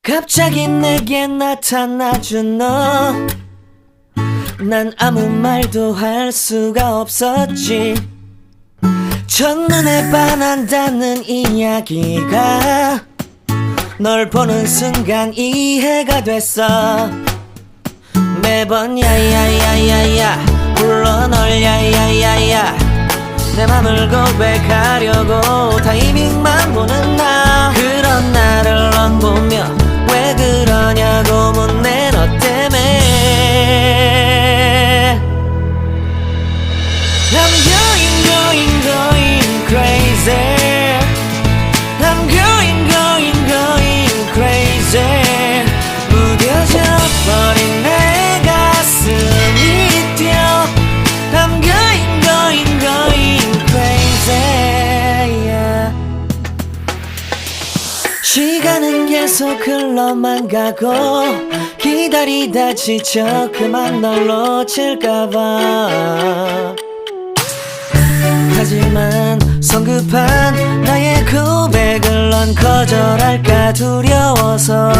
갑자기 내게 나타나준 너, 난 아무 말도 할 수가 없었지. 첫눈에 반한다는 이야기가 널 보는 순간 이해가 됐어. 매번 야야야야야 불러 널 야야야야, 내 맘을 고백하려고 타이밍만 보는 나. 그런 나를 넌 보며 왜 그러냐고 묻네. 너 때문에 I'm going crazy. I'm going crazy. 무뎌져 버린 내 가슴이 뛰어. I'm going crazy, yeah. 시간은 계속 흘러만 가고 기다리다 지쳐 그만 널 놓칠까봐. 하지만 성급한 나의 고백을 넌 거절할까 두려워서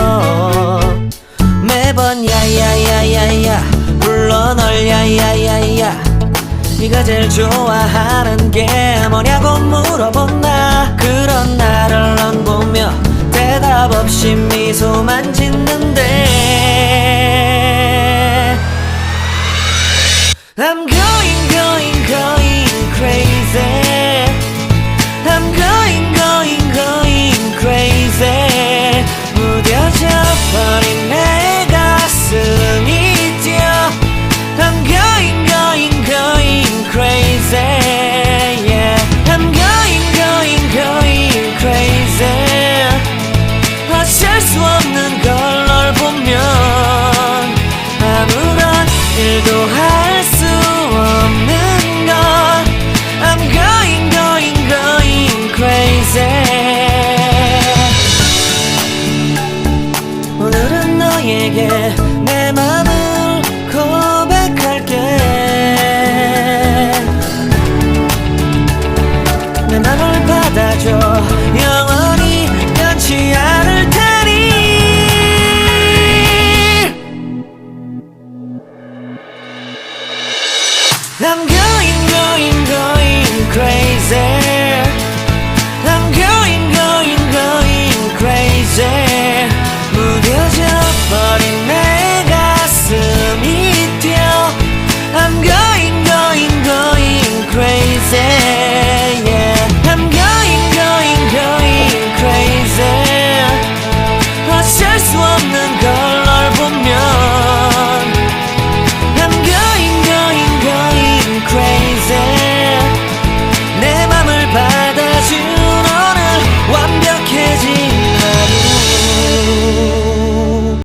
매번 야야야야야 불러 널 야야야야. 네가 제일 좋아하는 게 뭐냐고 물어본 나. 그런 나를 넌 보며 대답 없이 미소만 짓는데 I'm going crazy. I'm going crazy. 무뎌져 버린 내 가슴이 뛰어. I'm going crazy, yeah. I'm going crazy. 어쩔 수 없는 걸 널 보면 아무런 일도 할 수 없는 걸. I'm going crazy. 오늘은 너에게 내 맘을 고백할게. 내 맘을 받아줘. 영원히 변치 않을 테니. I'm going crazy. I'm going crazy. 무뎌져 버린 내